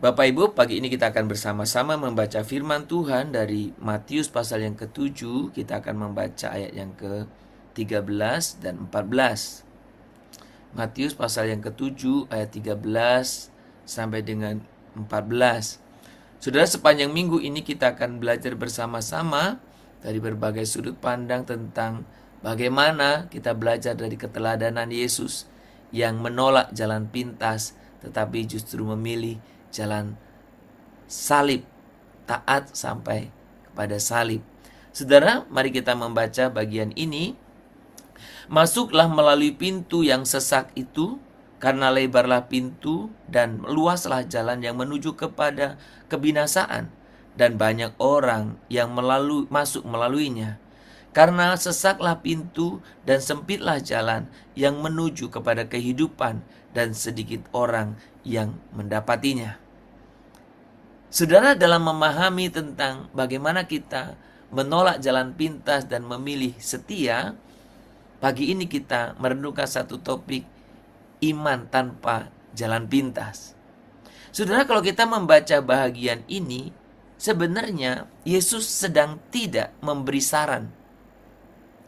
Bapak Ibu, pagi ini kita akan bersama-sama membaca firman Tuhan dari Matius pasal yang ke-7. Kita akan membaca ayat yang ke-13 dan 14. Matius pasal yang ke-7 ayat 13 sampai dengan 14. Saudara, sepanjang minggu ini kita akan belajar bersama-sama dari berbagai sudut pandang tentang bagaimana kita belajar dari keteladanan Yesus yang menolak jalan pintas tetapi justru memilih jalan salib, taat sampai kepada salib. Saudara, mari kita membaca bagian ini. Masuklah melalui pintu yang sesak itu, karena lebarlah pintu dan luaslah jalan yang menuju kepada kebinasaan, dan banyak orang yang masuk melaluinya. Karena sesaklah pintu dan sempitlah jalan yang menuju kepada kehidupan, dan sedikit orang yang mendapatinya. Saudara, dalam memahami tentang bagaimana kita menolak jalan pintas dan memilih setia, pagi ini kita merenungkan satu topik, iman tanpa jalan pintas. Saudara, kalau kita membaca bahagian ini, sebenarnya Yesus sedang tidak memberi saran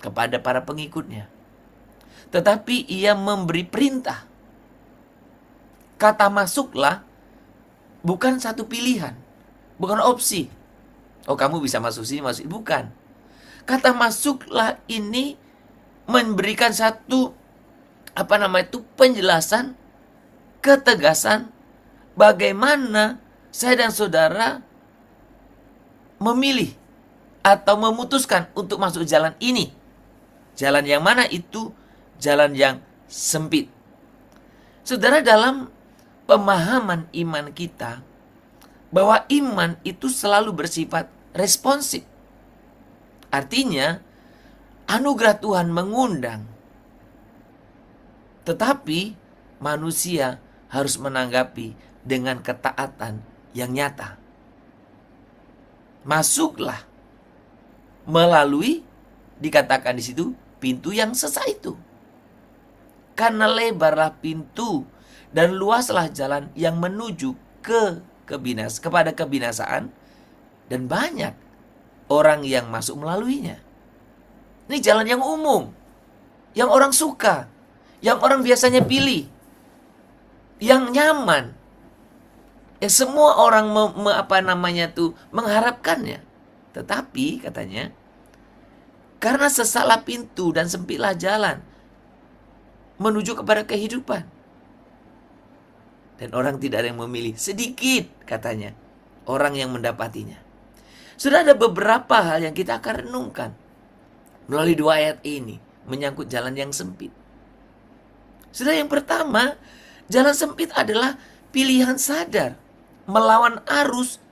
kepada para pengikutnya, tetapi ia memberi perintah. Kata masuklah bukan satu pilihan, bukan opsi. Oh, kamu bisa masuk sini, masuk. Bukan. Kata masuklah ini memberikan satu penjelasan, ketegasan bagaimana saya dan saudara memilih atau memutuskan untuk masuk jalan ini. Jalan yang mana itu? Jalan yang sempit. Saudara, dalam pemahaman iman kita, bahwa iman itu selalu bersifat responsif. Artinya, anugerah Tuhan mengundang, tetapi manusia harus menanggapi dengan ketaatan yang nyata. Masuklah melalui, dikatakan di situ, pintu yang sesak itu. Karena lebarlah pintu dan luaslah jalan yang menuju kepada kebinasaan, dan banyak orang yang masuk melaluinya. Ini jalan yang umum, yang orang suka, yang orang biasanya pilih, yang nyaman, ya semua orang mengharapkannya. Tetapi katanya, karena sesaklah pintu dan sempitlah jalan menuju kepada kehidupan, dan orang tidak ada yang memilih, sedikit katanya orang yang mendapatinya. Sudah ada beberapa hal yang kita akan renungkan melalui dua ayat ini menyangkut jalan yang sempit. Sudah, yang pertama, jalan sempit adalah pilihan sadar melawan arus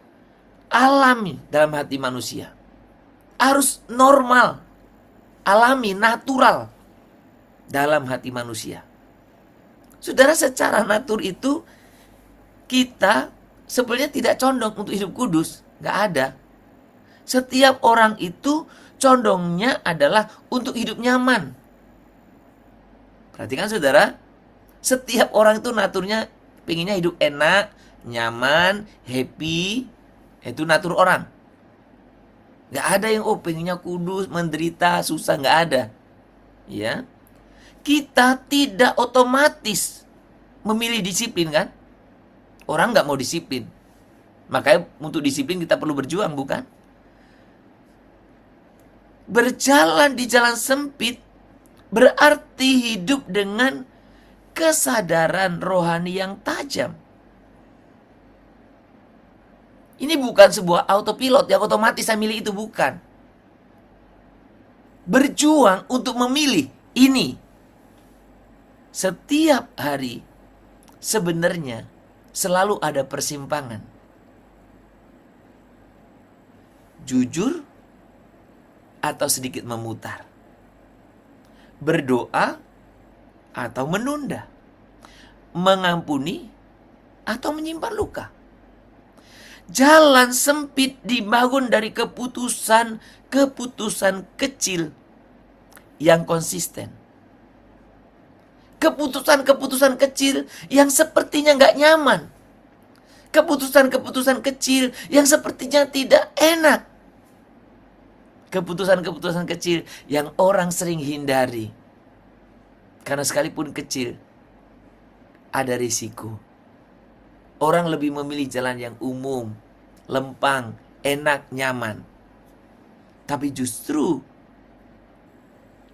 alami dalam hati manusia. Arus normal, alami, natural dalam hati manusia. Saudara, secara natur itu kita sebenarnya tidak condong untuk hidup kudus. Gak ada. Setiap orang itu condongnya adalah untuk hidup nyaman. Perhatikan saudara, setiap orang itu naturnya pengennya hidup enak, nyaman, happy. Itu natur orang. Gak ada yang pengennya kudus, menderita, susah. Gak ada. Ya, kita tidak otomatis memilih disiplin, kan? Orang gak mau disiplin. Makanya untuk disiplin kita perlu berjuang, bukan? Berjalan di jalan sempit berarti hidup dengan kesadaran rohani yang tajam. Ini bukan sebuah autopilot yang otomatis saya milih itu, bukan. Berjuang untuk memilih ini. Setiap hari sebenarnya selalu ada persimpangan. Jujur atau sedikit memutar. Berdoa atau menunda. Mengampuni atau menyimpan luka. Jalan sempit dibangun dari keputusan kecil yang konsisten. Keputusan-keputusan kecil yang sepertinya gak nyaman. Keputusan-keputusan kecil yang sepertinya tidak enak. Keputusan-keputusan kecil yang orang sering hindari. Karena sekalipun kecil, ada risiko. Orang lebih memilih jalan yang umum, lempang, enak, nyaman. Tapi justru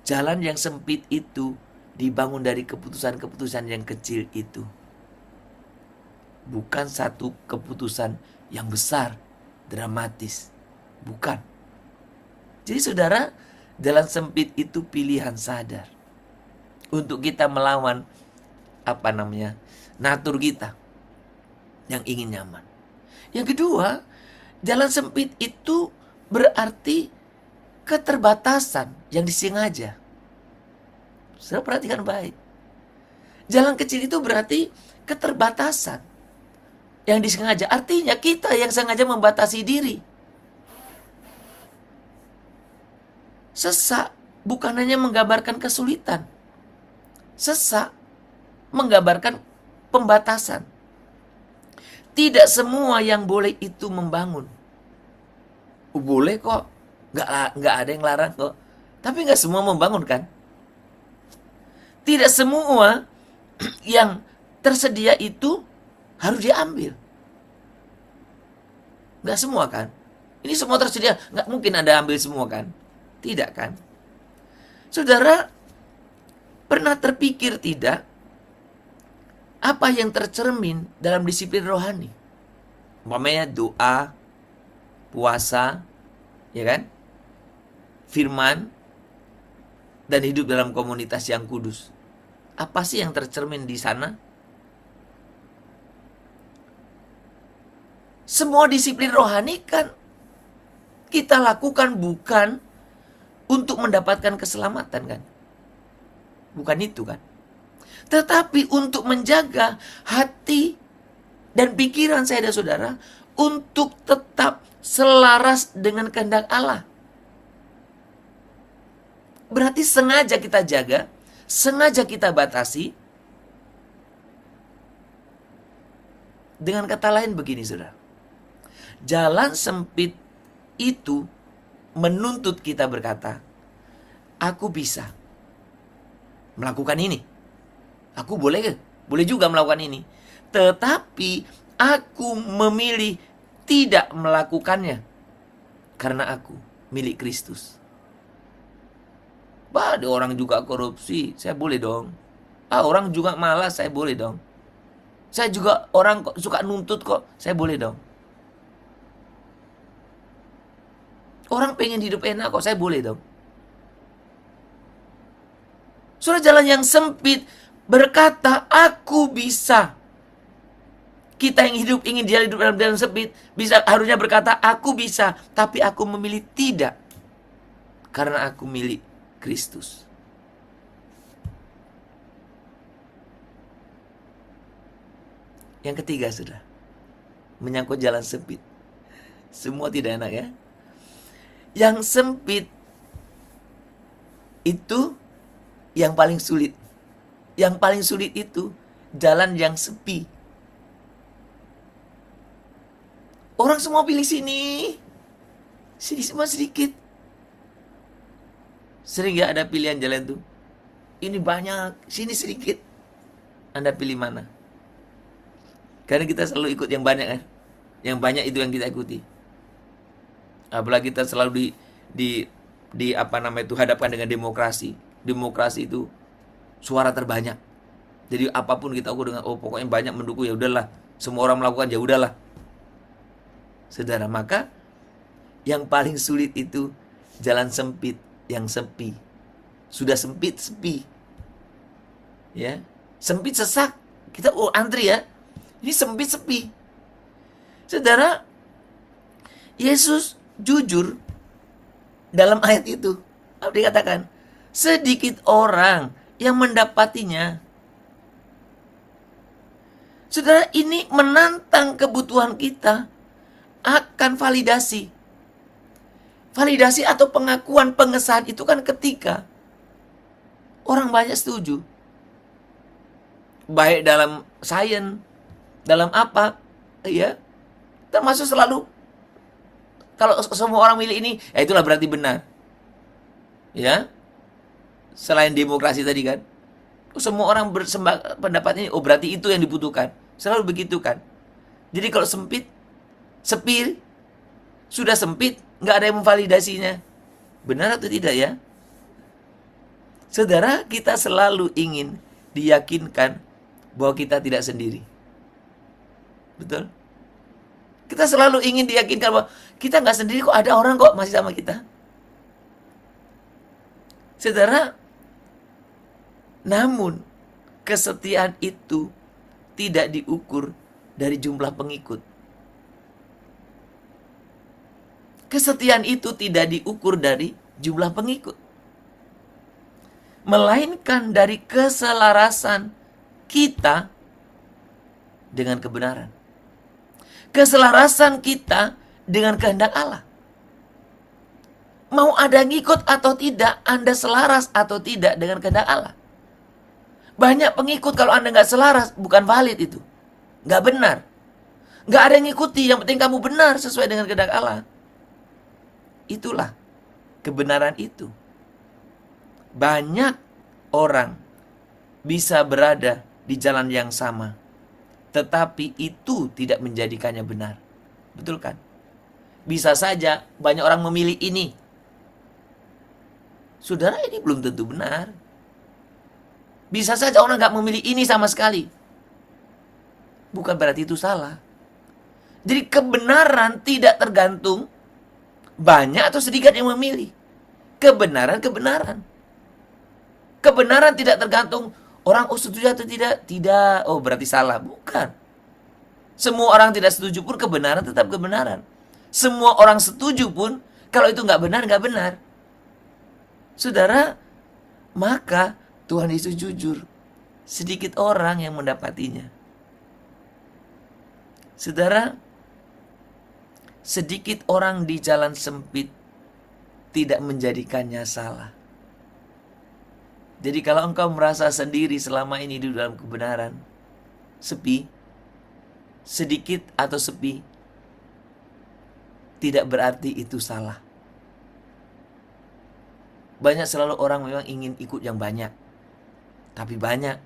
jalan yang sempit itu dibangun dari keputusan-keputusan yang kecil itu. Bukan satu keputusan yang besar, dramatis. Bukan. Jadi saudara, jalan sempit itu pilihan sadar. Untuk kita melawan natur kita yang ingin nyaman. Yang kedua, jalan sempit itu berarti keterbatasan yang disengaja. Saudara perhatikan baik. Jalan kecil itu berarti keterbatasan yang disengaja. Artinya kita yang sengaja membatasi diri. Sesak bukan hanya menggambarkan kesulitan. Sesak menggambarkan pembatasan. Tidak semua yang boleh itu membangun. Boleh kok. Nggak ada yang larang kok. Tapi nggak semua membangun kan? Tidak semua yang tersedia itu harus diambil. Nggak semua kan? Ini semua tersedia. Nggak mungkin Anda ambil semua kan? Tidak kan? Saudara, pernah terpikir tidak? Apa yang tercermin dalam disiplin rohani? Umpamanya doa, puasa, ya kan? Firman, dan hidup dalam komunitas yang kudus. Apa sih yang tercermin di sana? Semua disiplin rohani kan kita lakukan bukan untuk mendapatkan keselamatan kan? Bukan itu kan? Tetapi untuk menjaga hati dan pikiran saya dan saudara untuk tetap selaras dengan kehendak Allah. Berarti sengaja kita jaga, sengaja kita batasi. Dengan kata lain begini saudara. Jalan sempit itu menuntut kita berkata, aku bisa melakukan ini. Aku boleh juga melakukan ini. Tetapi aku memilih tidak melakukannya. Karena aku milik Kristus. Ada orang juga korupsi, saya boleh dong. Orang juga malas, saya boleh dong. Saya juga orang suka nuntut kok, saya boleh dong. Orang pengen hidup enak kok, saya boleh dong. Saudara, jalan yang sempit berkata, aku bisa. Kita yang ingin dia hidup dalam jalan sempit, harusnya berkata, aku bisa. Tapi aku memilih tidak. Karena aku milik Kristus. Yang ketiga sudah, menyangkut jalan sempit. Semua tidak enak ya. Yang sempit itu yang paling sulit. Yang paling sulit itu jalan yang sepi. Orang semua pilih sini. Sini semua sedikit. Sering gak ada pilihan jalan tuh? Ini banyak, sini sedikit. Anda pilih mana? Karena kita selalu ikut yang banyak kan? Yang banyak itu yang kita ikuti. Apalagi kita selalu hadapkan dengan demokrasi. Demokrasi itu suara terbanyak. Jadi apapun kita ukur dengan pokoknya banyak mendukung, ya udahlah. Semua orang melakukan, ya udahlah. Saudara, maka yang paling sulit itu jalan sempit yang sepi. Sudah sempit sepi. Ya. Sempit sesak. Kita antri ya. Ini sempit sepi. Saudara, Yesus jujur dalam ayat itu. Apa dikatakan? Sedikit orang yang mendapatinya. Saudara, ini menantang kebutuhan kita akan validasi. Validasi atau pengakuan, pengesahan itu kan ketika orang banyak setuju. Baik dalam sains, dalam apa, Ya, termasuk selalu kalau semua orang milih ini, ya itulah berarti benar. Ya, selain demokrasi tadi kan, semua orang pendapat ini, oh berarti itu yang dibutuhkan. Selalu begitu kan. Jadi kalau sepi, sudah sempit, nggak ada yang memvalidasinya. Benar atau tidak ya? Saudara, kita selalu ingin diyakinkan bahwa kita tidak sendiri. Betul? Kita selalu ingin diyakinkan bahwa kita nggak sendiri kok, ada orang kok masih sama kita. Saudara, namun kesetiaan itu tidak diukur dari jumlah pengikut. Kesetiaan itu tidak diukur dari jumlah pengikut, melainkan dari keselarasan kita dengan kebenaran. Keselarasan kita dengan kehendak Allah. Mau ada ngikut atau tidak, Anda selaras atau tidak dengan kehendak Allah. Banyak pengikut kalau Anda nggak selaras, bukan valid itu. Nggak benar. Nggak ada yang ngikuti, yang penting kamu benar sesuai dengan kehendak Allah. Itulah kebenaran itu. Banyak orang bisa berada di jalan yang sama, tetapi itu tidak menjadikannya benar. Betul kan? Bisa saja banyak orang memilih ini. Saudara, ini belum tentu benar. Bisa saja orang nggak memilih ini sama sekali. Bukan berarti itu salah. Jadi kebenaran tidak tergantung banyak atau sedikit yang memilih. Kebenaran. Kebenaran tidak tergantung orang setuju atau tidak. Tidak, oh berarti salah. Bukan. Semua orang tidak setuju pun kebenaran tetap kebenaran. Semua orang setuju pun kalau itu nggak benar, nggak benar. Saudara, maka Tuhan Yesus jujur. Sedikit orang yang mendapatinya. Saudara, sedikit orang di jalan sempit tidak menjadikannya salah. Jadi kalau engkau merasa sendiri selama ini di dalam kebenaran, sepi, sedikit atau sepi, tidak berarti itu salah. Banyak selalu orang memang ingin ikut yang banyak. Tapi banyak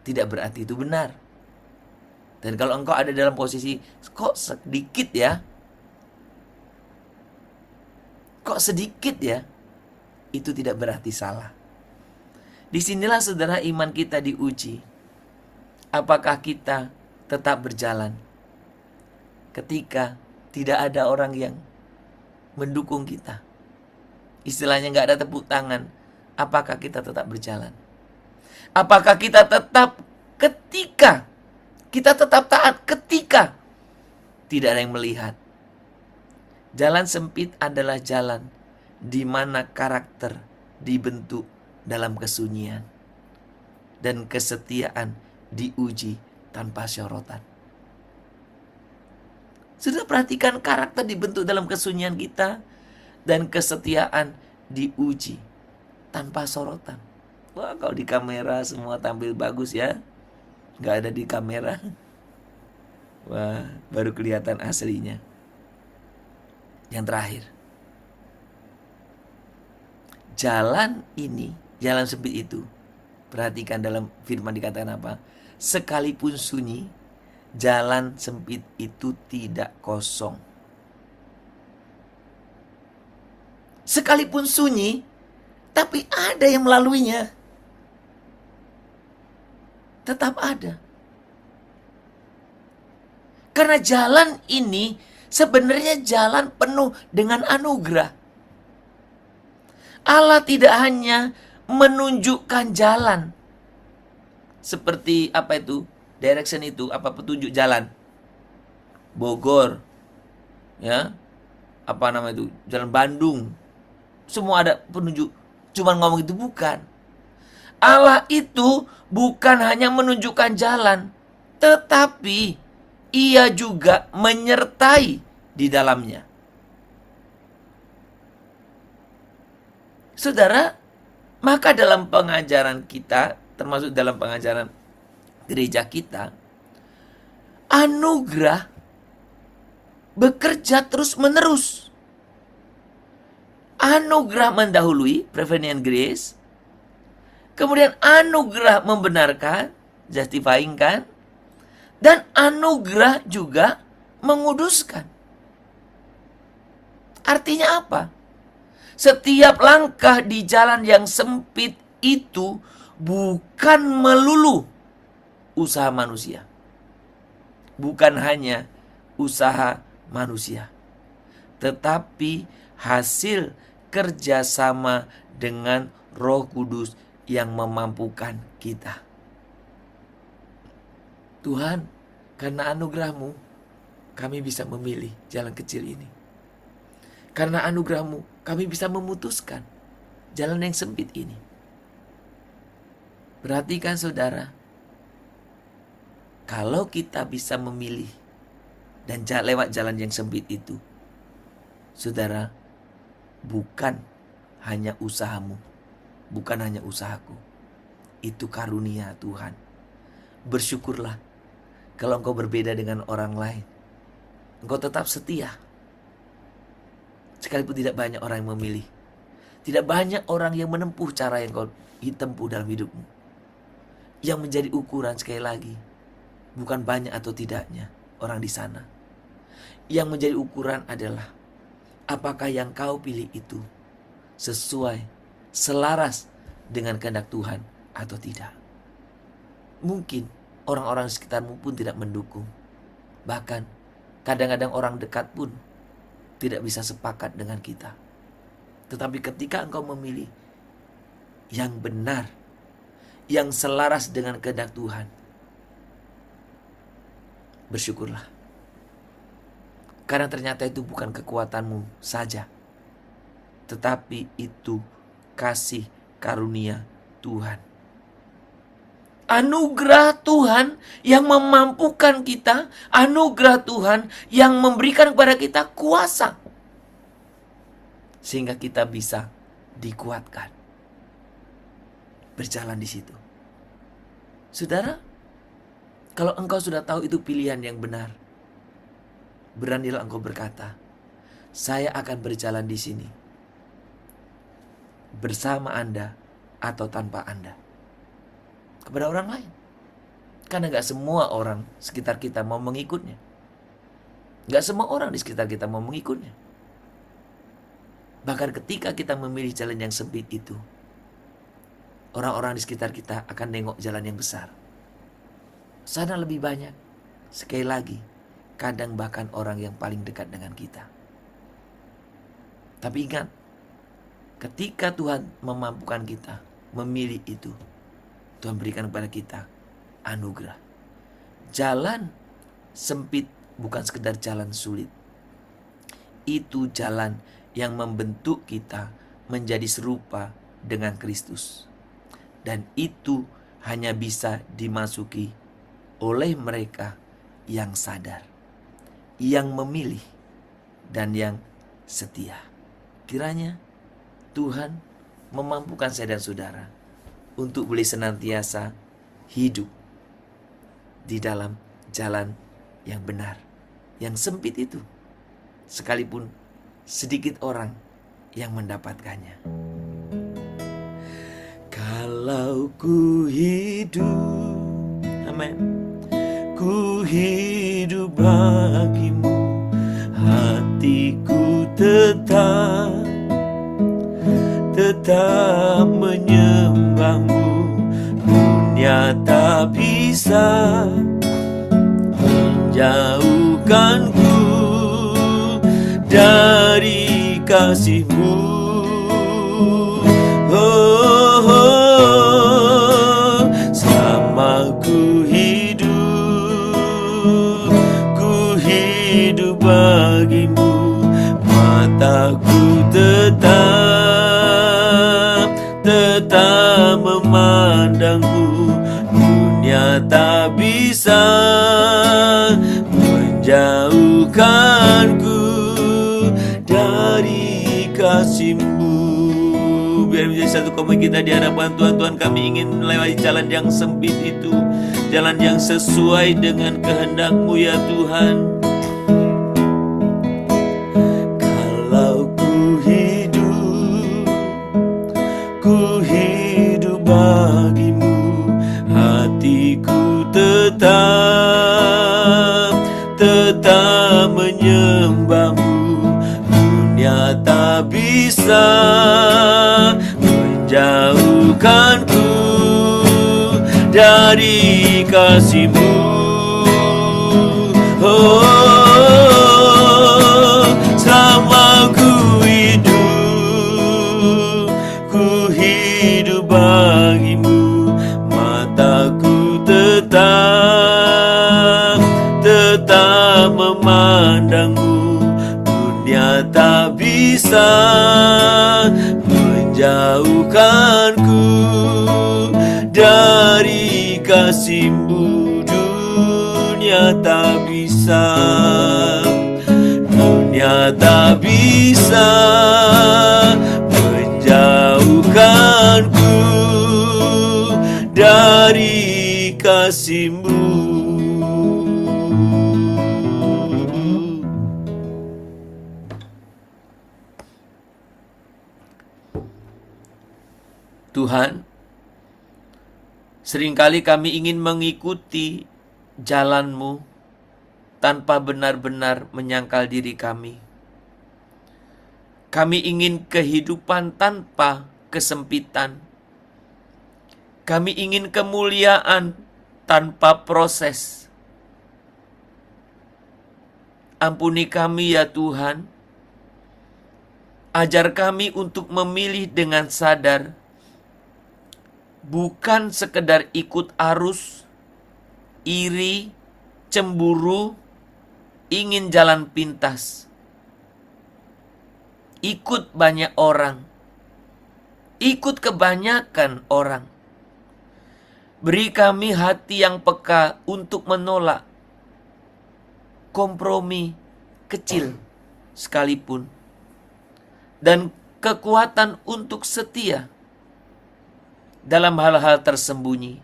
tidak berarti itu benar. Dan kalau engkau ada dalam posisi, kok sedikit ya? Kok sedikit ya? Itu tidak berarti salah. Disinilah saudara iman kita diuji. Apakah kita tetap berjalan ketika tidak ada orang yang mendukung kita? Istilahnya nggak ada tepuk tangan. Apakah kita tetap berjalan? Apakah kita tetap taat ketika tidak ada yang melihat? Jalan sempit adalah jalan di mana karakter dibentuk dalam kesunyian dan kesetiaan diuji tanpa syorotan. Sudah perhatikan karakter dibentuk dalam kesunyian kita dan kesetiaan diuji tanpa sorotan. Wah, kalau di kamera semua tampil bagus ya. Nggak ada di kamera. Wah, baru kelihatan aslinya. Yang terakhir, jalan ini, jalan sempit itu, perhatikan dalam firman dikatakan apa? Sekalipun sunyi, jalan sempit itu tidak kosong. Sekalipun sunyi, tapi ada yang melaluinya. Tetap ada. Karena jalan ini sebenarnya jalan penuh dengan anugerah. Allah tidak hanya menunjukkan jalan. Seperti apa itu? Direction itu, apa petunjuk jalan? Bogor. Ya. Apa nama itu? Jalan Bandung. Semua ada penunjuk. Cuman ngomong itu bukan. Allah itu bukan hanya menunjukkan jalan, tetapi Ia juga menyertai di dalamnya. Saudara, maka dalam pengajaran kita, termasuk dalam pengajaran gereja kita, anugerah bekerja terus-menerus. Anugerah mendahului, prevenient grace. Kemudian anugerah membenarkan, justifying kan. Dan anugerah juga menguduskan. Artinya apa? Setiap langkah di jalan yang sempit itu bukan melulu usaha manusia. Bukan hanya usaha manusia, tetapi hasil kerjasama dengan Roh Kudus yang memampukan kita. Tuhan, karena anugerah-Mu, kami bisa memilih jalan kecil ini. Karena anugerah-Mu, kami bisa memutuskan jalan yang sempit ini. Perhatikan saudara, kalau kita bisa memilih dan lewat jalan yang sempit itu, saudara, bukan hanya usahamu, bukan hanya usahaku. Itu karunia Tuhan. Bersyukurlah kalau engkau berbeda dengan orang lain. Engkau tetap setia. Sekalipun tidak banyak orang yang memilih. Tidak banyak orang yang menempuh cara yang kau tempuh dalam hidupmu. Yang menjadi ukuran sekali lagi, bukan banyak atau tidaknya orang di sana. Yang menjadi ukuran adalah apakah yang kau pilih itu sesuai, selaras dengan kehendak Tuhan atau tidak. Mungkin orang-orang di sekitarmu pun tidak mendukung. Bahkan kadang-kadang orang dekat pun tidak bisa sepakat dengan kita. Tetapi ketika engkau memilih yang benar, yang selaras dengan kehendak Tuhan, bersyukurlah. Karena ternyata itu bukan kekuatanmu saja, tetapi itu kasih karunia Tuhan. Anugerah Tuhan yang memampukan kita, anugerah Tuhan yang memberikan kepada kita kuasa, sehingga kita bisa dikuatkan berjalan di situ. Saudara, kalau engkau sudah tahu itu pilihan yang benar, beranilah engkau berkata, saya akan berjalan di sini bersama Anda atau tanpa Anda. Kepada orang lain. Karena gak semua orang sekitar kita mau mengikutnya. Gak semua orang di sekitar kita mau mengikutnya. Bahkan ketika kita memilih jalan yang sempit itu, orang-orang di sekitar kita akan nengok jalan yang besar. Sana lebih banyak. Sekali lagi, kadang bahkan orang yang paling dekat dengan kita. Tapi ingat, ketika Tuhan memampukan kita memilih itu, Tuhan berikan kepada kita anugerah. Jalan sempit bukan sekedar jalan sulit. Itu jalan yang membentuk kita menjadi serupa dengan Kristus. Dan itu hanya bisa dimasuki oleh mereka yang sadar, yang memilih, dan yang setia. Kiranya Tuhan memampukan saya dan saudara untuk boleh senantiasa hidup di dalam jalan yang benar, yang sempit itu, sekalipun sedikit orang yang mendapatkannya. Kalau ku hidup, amin, ku hidup bagimu, hatiku tetap menyembahmu. Dunia tak bisa menjauhkanku dari kasih-Mu. Oh, oh, selama ku hidup bagimu, mataku tetap memandangmu. Dunia tak bisa menjauhkanku dari kasih-Mu. Biar menjadi satu komen kita di hadapan Tuhan. Tuhan, kami ingin melewati jalan yang sempit itu, jalan yang sesuai dengan kehendak-Mu ya Tuhan. tetap menyembahmu. Dunia tak bisa menjauhkanku dari kasih-Mu. Oh, selama ku hidup bagimu. Mataku tetap memandangmu. Dunia tak bisa menjauhkanku dari kasih-Mu. Dunia tak bisa, dunia tak bisa menjauhkanku dari kasih-Mu. Tuhan, seringkali kami ingin mengikuti jalan-Mu tanpa benar-benar menyangkal diri kami. Kami ingin kehidupan tanpa kesempitan. Kami ingin kemuliaan tanpa proses. Ampuni kami ya Tuhan. Ajar kami untuk memilih dengan sadar, bukan sekedar ikut arus, iri, cemburu, ingin jalan pintas, ikut banyak orang, ikut kebanyakan orang. Beri kami hati yang peka untuk menolak kompromi kecil sekalipun, dan kekuatan untuk setia dalam hal-hal tersembunyi.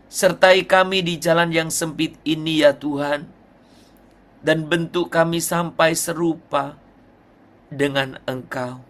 Sertai kami di jalan yang sempit ini ya Tuhan, dan bentuk kami sampai serupa dengan Engkau.